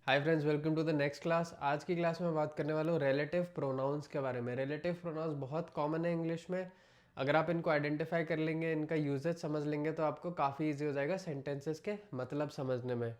Hi friends, welcome to the next class. आज की class में बात करने वाला हूँ रिलेटिव प्रोनाउंस के बारे में। रिलेटिव प्रोनाउंस बहुत कॉमन है इंग्लिश में। अगर आप इनको आइडेंटिफाई कर लेंगे, इनका यूजेज समझ लेंगे तो आपको काफ़ी इजी हो जाएगा सेंटेंसेस के मतलब समझने में।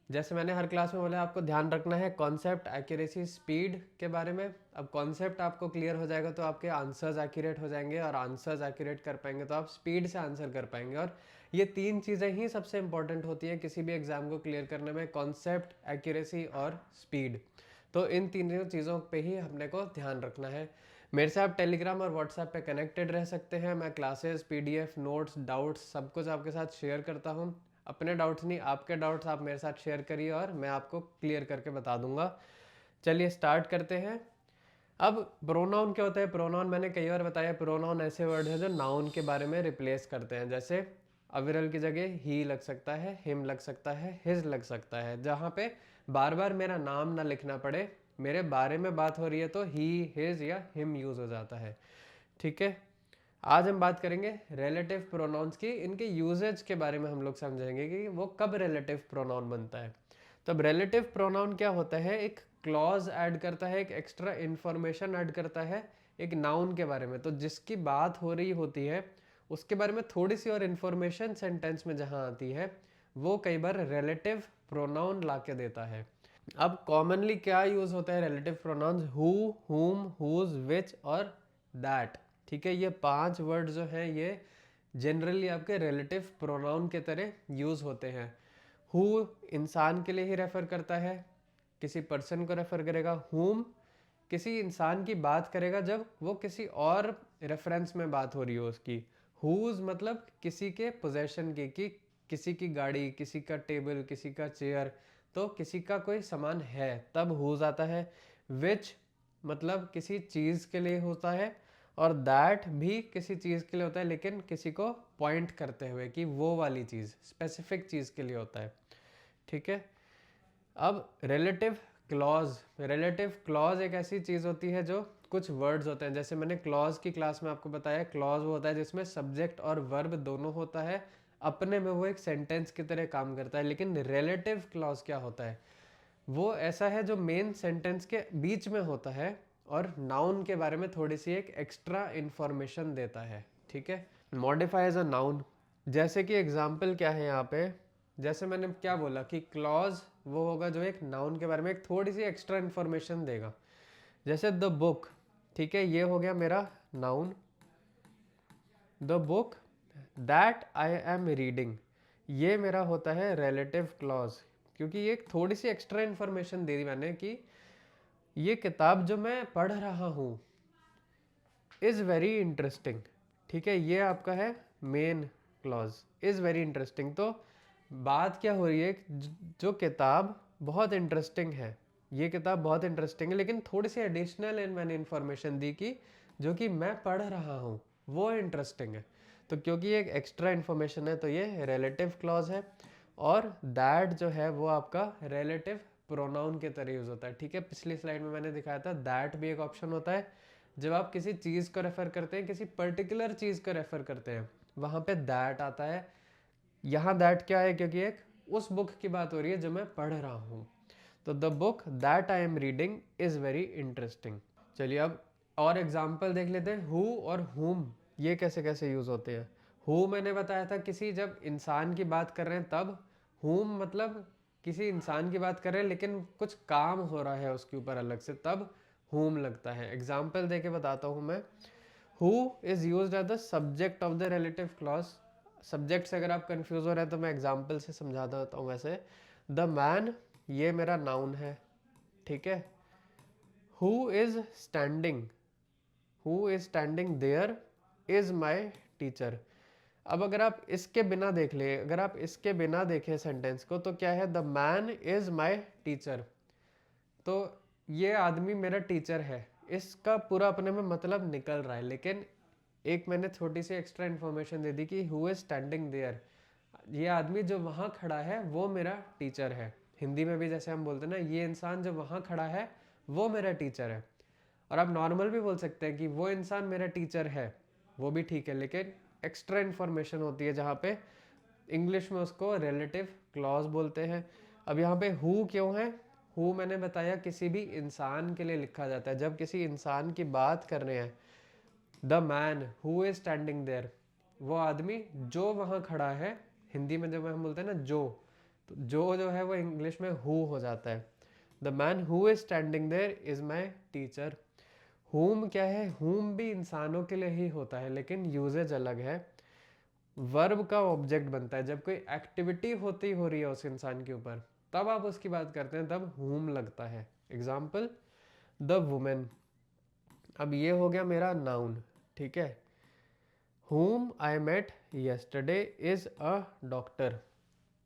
जैसे मैंने हर क्लास में बोला, आपको ध्यान रखना है कॉन्सेप्ट, एक्यूरेसी, स्पीड के बारे में। अब कॉन्सेप्ट आपको क्लियर हो जाएगा तो आपके आंसर्स एक्यूरेट हो जाएंगे, और आंसर्स एक्यूरेट कर पाएंगे तो आप स्पीड से आंसर कर पाएंगे। और ये तीन चीज़ें ही सबसे इंपॉर्टेंट होती है किसी भी एग्जाम को क्लियर करने में, कॉन्सेप्ट, एक्यूरेसी और स्पीड। तो इन तीनों चीज़ों पे ही हमने को ध्यान रखना है। मेरे से आप टेलीग्राम और व्हाट्सएप पे कनेक्टेड रह सकते हैं। मैं क्लासेस, पीडीएफ, नोट्स, डाउट्स सब कुछ आपके साथ शेयर करता हूँ। अपने डाउट्स नहीं, आपके डाउट्स आप मेरे साथ शेयर करिए और मैं आपको क्लियर करके बता दूंगा। चलिए स्टार्ट करते हैं। अब प्रोनाउन क्या होता है? प्रोनाउन मैंने कई बार बताया, प्रोनाउन ऐसे वर्ड है जो नाउन के बारे में रिप्लेस करते हैं। जैसे अविरल की जगह ही लग सकता है, हिम लग सकता है, हिज लग सकता है, जहाँ पे बार बार मेरा नाम ना लिखना पड़े, मेरे बारे में बात हो रही है तो ही, हिज या हिम यूज हो जाता है। ठीक है, आज हम बात करेंगे रिलेटिव प्रोनाउंस की। इनके यूजेज के बारे में हम लोग समझेंगे कि वो कब रिलेटिव प्रोनाउन बनता है। तब रिलेटिव प्रोनाउन क्या होता है? एक क्लॉज ऐड करता है, एक एक्स्ट्रा इंफॉर्मेशन ऐड करता है एक नाउन के बारे में। तो जिसकी बात हो रही होती है उसके बारे में थोड़ी सी और इन्फॉर्मेशन सेंटेंस में जहाँ आती है, वो कई बार रिलेटिव प्रोनाउन ला के देता है। अब कॉमनली क्या यूज होता है रिलेटिव प्रोनाउंस? हु, हुम, हुज, विच और दैट। ठीक है, ये पांच वर्ड जो हैं ये जनरली आपके रिलेटिव प्रोनाउन के तरह यूज होते हैं। हु इंसान के लिए ही रेफर करता है, किसी पर्सन को रेफर करेगा। हुम किसी इंसान की बात करेगा जब वो किसी और रेफरेंस में बात हो रही हो उसकी। हुज मतलब किसी के पोजेशन की, कि किसी की गाड़ी, किसी का टेबल, किसी का चेयर, तो किसी का कोई सामान है, तब हुज आता है। विच मतलब किसी चीज़ के लिए होता है, और दैट भी किसी चीज़ के लिए होता है, लेकिन किसी को पॉइंट करते हुए कि वो वाली चीज़ स्पेसिफिक चीज़ के लिए होता है। ठीक है, अब रिलेटिव क्लॉज एक ऐसी चीज़ होती है जो कुछ वर्ड्स होते हैं। जैसे मैंने क्लॉज की क्लास में आपको बताया, क्लॉज वो होता है जिसमें सब्जेक्ट और वर्ब दोनों होता है, अपने में वो एक सेंटेंस की तरह काम करता है। लेकिन रिलेटिव क्लॉज क्या होता है? वो ऐसा है जो मेन सेंटेंस के बीच में होता है और नाउन के बारे में थोड़ी सी एक एक्स्ट्रा इंफॉर्मेशन देता है। ठीक है, मॉडिफाई एज अ नाउन। जैसे कि एग्जाम्पल क्या है यहाँ पे? जैसे मैंने क्या बोला कि क्लॉज वो होगा जो एक नाउन के बारे में एक थोड़ी सी एक्स्ट्रा इंफॉर्मेशन देगा। जैसे द बुक, ठीक है, ये हो गया मेरा noun. The book that I am reading, ये मेरा होता है रिलेटिव क्लॉज, क्योंकि ये एक थोड़ी सी एक्स्ट्रा इंफॉर्मेशन दे दी मैंने कि ये किताब जो मैं पढ़ रहा हूँ इज़ वेरी इंटरेस्टिंग। ठीक है, ये आपका है main clause, is very interesting. तो बात क्या हो रही है? जो किताब बहुत इंटरेस्टिंग है, ये किताब बहुत इंटरेस्टिंग है, लेकिन थोड़ी सी एडिशनल मैंने इन्फॉर्मेशन दी कि जो कि मैं पढ़ रहा हूँ वो इंटरेस्टिंग है। तो क्योंकि ये एक एक्स्ट्रा इन्फॉर्मेशन है तो ये रिलेटिव क्लॉज है। और दैट जो है वो आपका रिलेटिव प्रोनाउन के तरह यूज होता है। ठीक है, पिछली स्लाइड में मैंने दिखाया था दैट भी एक ऑप्शन होता है। जब आप किसी चीज़ को रेफर करते हैं, किसी पर्टिकुलर चीज़ को रेफर करते हैं, वहाँ पे दैट आता है। यहाँ दैट क्या है? क्योंकि एक उस बुक की बात हो रही है जो मैं पढ़ रहा हूँ। तो the book that I am reading is very interesting. चलिए अब और एग्जाम्पल देख लेते हैं। हु और हुम ये कैसे कैसे यूज़ होते हैं। हु मैंने बताया था किसी जब इंसान की बात कर रहे हैं तब। हुम मतलब किसी इंसान की बात कर रहे हैं लेकिन कुछ काम हो रहा है उसके ऊपर अलग से, तब हुम लगता है। एग्जाम्पल देके बताता हूँ मैं। Who is use as the subject of the relative clause. Subject से अगर आप कंफ्यूज हो रहे हैं तो मैं एग्जाम्पल से समझा देता हूँ। वैसे द मैन ये मेरा नाउन है। ठीक है, who is standing, who is standing there is my teacher. अब अगर आप इसके बिना देख ले, अगर आप इसके बिना देखें सेंटेंस को, तो क्या है? The man is my teacher. तो ये आदमी मेरा टीचर है, इसका पूरा अपने में मतलब निकल रहा है। लेकिन एक मैंने छोटी सी एक्स्ट्रा इन्फॉर्मेशन दे दी कि हु इज स्टैंडिंग देयर, ये आदमी जो वहाँ खड़ा है वो मेरा टीचर है। हिंदी में भी जैसे हम बोलते हैं ना, ये इंसान जो वहाँ खड़ा है वो मेरा टीचर है। और आप नॉर्मल भी बोल सकते हैं कि वो इंसान मेरा टीचर है, वो भी ठीक है। लेकिन एक्स्ट्रा इन्फॉर्मेशन होती है जहाँ पे इंग्लिश में उसको रिलेटिव क्लॉज बोलते हैं। अब यहाँ पे हु क्यों है? हु मैंने बताया किसी भी इंसान के लिए लिखा जाता है। जब किसी इंसान की बात कर रहे हैं, the man who is standing there, वो आदमी जो वहाँ खड़ा है। हिंदी में जब हम बोलते हैं ना जो, तो जो है वो इंग्लिश में हु हो जाता है। The man who is standing there is my teacher. Whom क्या है, हुम भी इंसानों के लिए ही होता है, लेकिन यूजेज अलग है। वर्ब का ऑब्जेक्ट बनता है जब कोई एक्टिविटी होती हो रही है उस इंसान के ऊपर, तब आप उसकी बात करते हैं, तब हुम लगता है। Example the women. अब ये हो गया मेरा नाउन, ठीक है। whom I met yesterday is a doctor।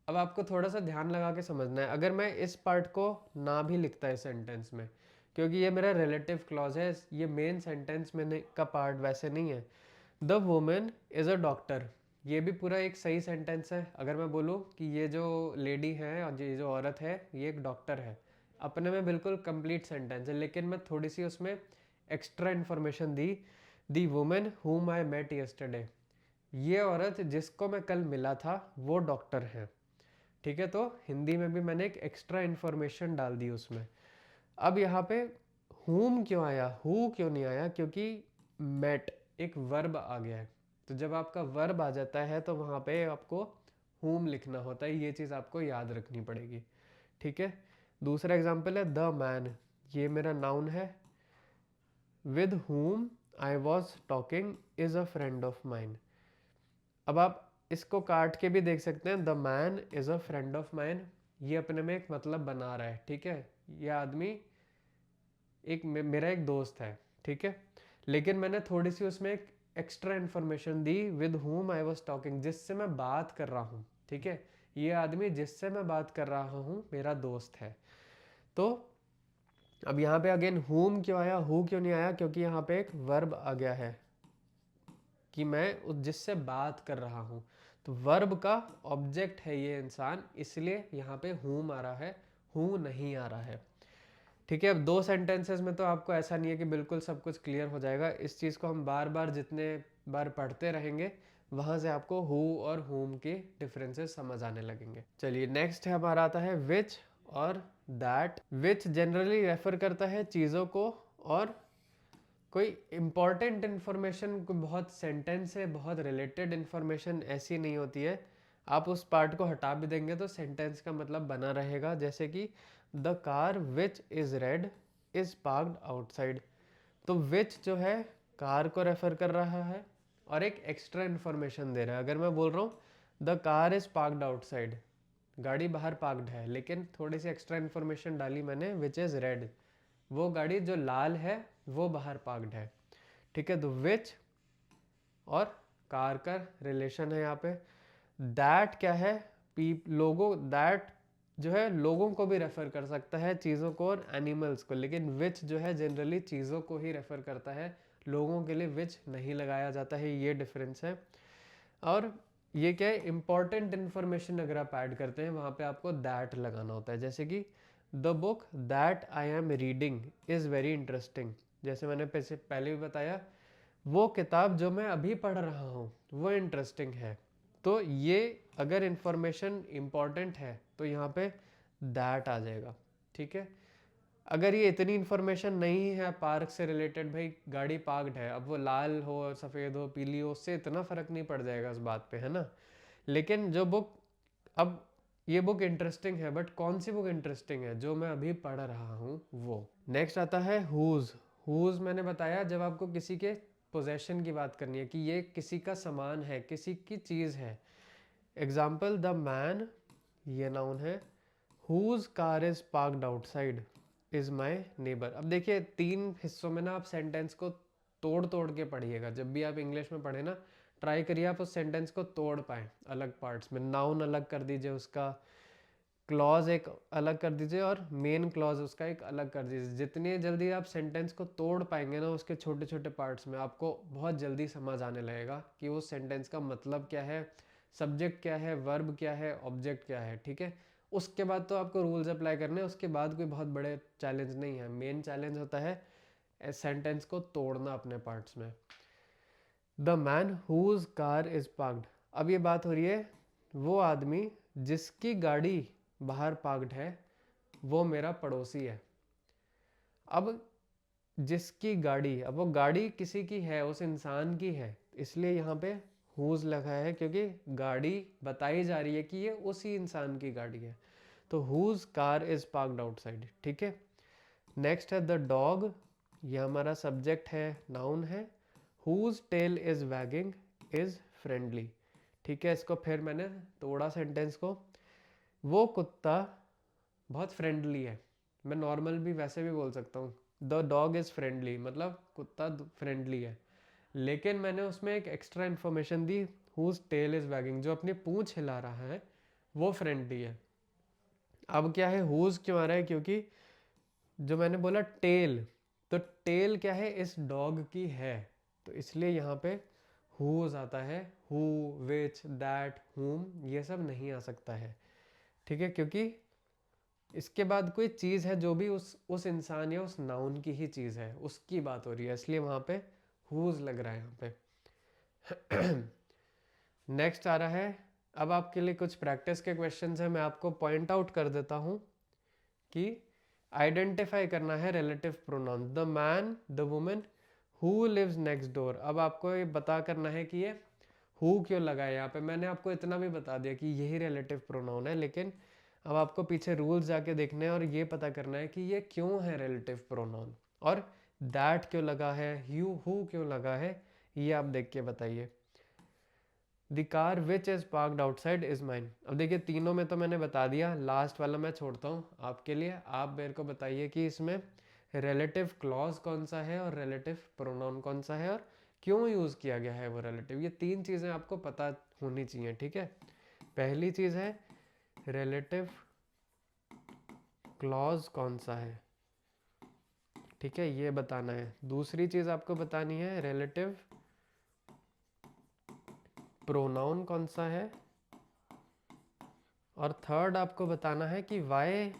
अब आपको थोड़ा सा ध्यान लगा के समझना है। अगर मैं इस पार्ट को ना भी लिखता इस सेंटेंस में, क्योंकि ये मेरा रिलेटिव क्लॉज है, ये मेन सेंटेंस में का पार्ट वैसे नहीं है। The women is a doctor, ये भी पूरा एक सही सेंटेंस है। अगर मैं बोलूँ कि ये जो लेडी है और ये जो औरत है ये एक डॉक्टर है, अपने में बिल्कुल कंप्लीट सेंटेंस है, लेकिन मैं थोड़ी सी उसमें extra information the. The women whom I met yesterday, ये औरत जिसको मैं कल मिला था वो डॉक्टर है, ठीक है। तो हिंदी में भी मैंने एक एक्स्ट्रा इन्फॉर्मेशन डाल दी उसमें। अब यहाँ पे whom क्यों आया, who क्यों नहीं आया, क्योंकि met एक वर्ब आ गया है। तो जब आपका वर्ब आ जाता है तो वहाँ पे आपको whom लिखना होता है, ये चीज़ आपको याद रखनी पड़ेगी, ठीक है। दूसरा एग्जाम्पल है द मैन, ये मेरा नाउन है। With whom I was talking is a friend of mine। अब आप इसको काट के भी देख सकते हैं, the man is a friend of mine, ये अपने में एक मतलब बना रहा है, ठीक है। ये आदमी एक मेरा एक दोस्त है, ठीक है। लेकिन मैंने थोड़ी सी उसमें एक extra information the, with whom I was talking, जिससे मैं बात कर रहा हूँ, ठीक है। ये आदमी जिससे मैं बात कर रहा हूँ मेरा दोस्त है। तो अब यहाँ पे अगेन whom क्यों आया, who क्यों नहीं आया, क्योंकि यहाँ पे एक वर्ब आ गया है कि मैं उस जिससे बात कर रहा हूँ। तो वर्ब का ऑब्जेक्ट है ये इंसान, इसलिए यहाँ पे whom आ रहा है, who नहीं आ रहा है, ठीक है। अब दो सेंटेंसेस में तो आपको ऐसा नहीं है कि बिल्कुल सब कुछ क्लियर हो जाएगा। इस चीज़ को हम बार बार जितने बार पढ़ते रहेंगे, वहाँ से आपको who और whom के डिफरेंसेस समझ आने लगेंगे। चलिए नेक्स्ट है हमारा आता है which और that। which जनरली रेफर करता है चीज़ों को, और कोई इम्पॉर्टेंट इन्फॉर्मेशन, कोई बहुत सेंटेंस है, बहुत रिलेटेड इन्फॉर्मेशन ऐसी नहीं होती है। आप उस पार्ट को हटा भी देंगे तो सेंटेंस का मतलब बना रहेगा। जैसे कि the car which is red is parked outside. तो विच जो है कार को रेफर कर रहा है और एक एक्स्ट्रा इन्फॉर्मेशन दे रहा है। अगर मैं बोल रहा हूँ the car is parked outside, गाड़ी बाहर पार्क्ड है, लेकिन थोड़ी सी एक्स्ट्रा इन्फॉर्मेशन डाली मैंने, विच इज़ रेड, वो गाड़ी जो लाल है वो बाहर पार्क्ड है, ठीक है। तो विच और कार का रिलेशन है यहाँ पे। दैट क्या है, लोगों, दैट जो है लोगों को भी रेफर कर सकता है, चीज़ों को और एनिमल्स को, लेकिन विच जो है जनरली चीज़ों को ही रेफर करता है, लोगों के लिए विच नहीं लगाया जाता है, ये डिफरेंस है। और ये क्या है, इंपॉर्टेंट इन्फॉर्मेशन अगर आप ऐड करते हैं वहाँ पे आपको दैट लगाना होता है। जैसे कि the book that I am reading is very interesting, जैसे मैंने पहले भी बताया, वो किताब जो मैं अभी पढ़ रहा हूँ वो इंटरेस्टिंग है। तो ये अगर इंफॉर्मेशन इम्पॉर्टेंट है तो यहाँ पे दैट आ जाएगा, ठीक है। अगर ये इतनी इन्फॉर्मेशन नहीं है पार्क से रिलेटेड, भाई गाड़ी पार्क्ड है, अब वो लाल हो, सफ़ेद हो, पीली हो, उससे इतना फ़र्क नहीं पड़ जाएगा इस बात पे, है ना। लेकिन जो बुक, अब ये बुक इंटरेस्टिंग है, बट कौन सी बुक इंटरेस्टिंग है, जो मैं अभी पढ़ रहा हूँ वो। नेक्स्ट आता है हुज। हुज मैंने बताया जब आपको किसी के पोजेशन की बात करनी है कि ये किसी का सामान है, किसी की चीज़ है। एग्जाम्पल द मैन, ये नाउन है, whose car is parked outside is my neighbour. अब देखिए तीन हिस्सों में ना आप सेंटेंस को तोड़ तोड़ के पढ़िएगा। जब भी आप इंग्लिश में पढ़े ना, ट्राई करिए आप उस सेंटेंस को तोड़ पाए अलग पार्ट्स में। नाउन अलग कर दीजिए, उसका क्लॉज एक अलग कर दीजिए और मेन क्लॉज उसका एक अलग कर दीजिए। जितनी जल्दी आप सेंटेंस को तोड़ पाएंगे ना उसके छोटे छोटे पार्ट्स में, आपको बहुत जल्दी समझ आने लगेगा कि उस सेंटेंस का मतलब क्या है, सब्जेक्ट क्या है, वर्ब क्या है, ऑब्जेक्ट क्या है, ठीक है। उसके बाद तो आपको रूल्स अप्लाई करने हैं, उसके बाद कोई बहुत बड़े चैलेंज नहीं है। मेन चैलेंज होता है सेंटेंस को तोड़ना अपने पार्ट्स में। The man whose car is parked, अब ये बात हो रही है वो आदमी जिसकी गाड़ी बाहर पार्क्ड है वो मेरा पड़ोसी है। अब जिसकी गाड़ी, अब वो गाड़ी किसी की है, उस इंसान की है, इसलिए यहाँ पे हुज लगा है, क्योंकि गाड़ी बताई जा रही है कि ये उसी इंसान की गाड़ी है। तो whose car is parked outside. ठीक है। नेक्स्ट है द डॉग, ये हमारा सब्जेक्ट है, नाउन है। Whose tail is wagging is friendly. ठीक है, इसको फिर मैंने तोड़ा सेंटेंस को। वो कुत्ता बहुत फ्रेंडली है, मैं नॉर्मल भी वैसे भी बोल सकता हूँ, द डॉग इज़ फ्रेंडली, मतलब कुत्ता फ्रेंडली है। लेकिन मैंने उसमें एक एक्स्ट्रा इन्फॉर्मेशन दी, हुज टेल इज़ वैगिंग, जो अपनी पूंछ हिला रहा है वो फ्रेंडली है। अब क्या है, हुज क्यों आ रहा है, क्योंकि जो मैंने बोला टेल, तो टेल क्या है, इस डॉग की है, तो इसलिए यहाँ पे हुज आता है। हु, विच, दैट, हुम, ये सब नहीं आ सकता है। ठीक है, क्योंकि इसके बाद कोई चीज़ है जो भी उस इंसान या उस नाउन की ही चीज़ है, उसकी बात हो रही है, इसलिए वहाँ पे हुज लग रहा है यहाँ पे। नेक्स्ट आ रहा है, अब आपके लिए कुछ प्रैक्टिस के क्वेश्चंस हैं, मैं आपको पॉइंट आउट कर देता हूँ कि आइडेंटिफाई करना है relative pronoun, the man, the women, who lives next door. अब आपको ये बता करना है कि ये हु क्यों लगा है यहाँ पे, मैंने आपको इतना भी बता दिया कि यही रिलेटिव प्रोनाउन है, लेकिन अब आपको पीछे रूल्स जाके देखने हैं और ये पता करना है कि ये क्यों है रिलेटिव प्रोनाउन, और दैट क्यों लगा है, यू, हु क्यों लगा है, ये आप देख के बताइए। The car which is parked outside is mine. अब देखिए तीनों में तो मैंने बता दिया, लास्ट वाला मैं छोड़ता हूँ आपके लिए, आप मेरे को बताइए कि इसमें रिलेटिव क्लॉज कौन सा है और रिलेटिव प्रोनाउन कौन सा है और क्यों यूज़ किया गया है वो रिलेटिव। ये तीन चीज़ें आपको पता होनी चाहिए। ठीक है, पहली चीज़ है रिलेटिव क्लॉज कौन सा है, ठीक है, ये बताना है। दूसरी चीज़ आपको बतानी है रिलेटिव प्रोनाउन कौन सा है, और थर्ड आपको बताना है कि why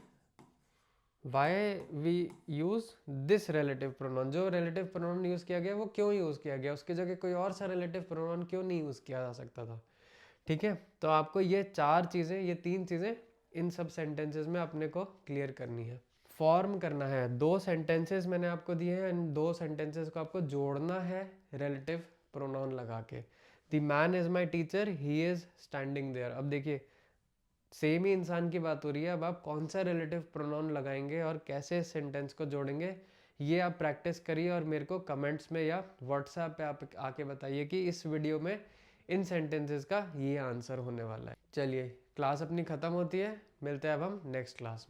we use this relative pronoun, जो रिलेटिव प्रोनाउन यूज किया गया वो क्यों यूज किया गया, उसकी जगह कोई और सा रिलेटिव प्रोनाउन क्यों नहीं यूज किया जा सकता था। ठीक है, तो आपको ये चार चीज़ें, ये तीन चीज़ें इन सब सेंटेंसेस में अपने को क्लियर करनी है, फॉर्म करना है। दो सेंटेंसेस मैंने आपको दिए हैं, इन दो सेंटेंसेस को आपको जोड़ना है रिलेटिव प्रोनाउन लगा के। The man is my teacher, he is standing there. अब देखिए सेम ही इंसान की बात हो रही है, अब आप कौन सा रिलेटिव प्रोनाउन लगाएंगे और कैसे सेंटेंस को जोड़ेंगे, ये आप प्रैक्टिस करिए और मेरे को कमेंट्स में या व्हाट्सएप पे आप आके बताइए कि इस वीडियो में इन सेंटेंसेस का ये आंसर होने वाला है। चलिए क्लास अपनी ख़त्म होती है, मिलते हैं अब हम नेक्स्ट क्लास में।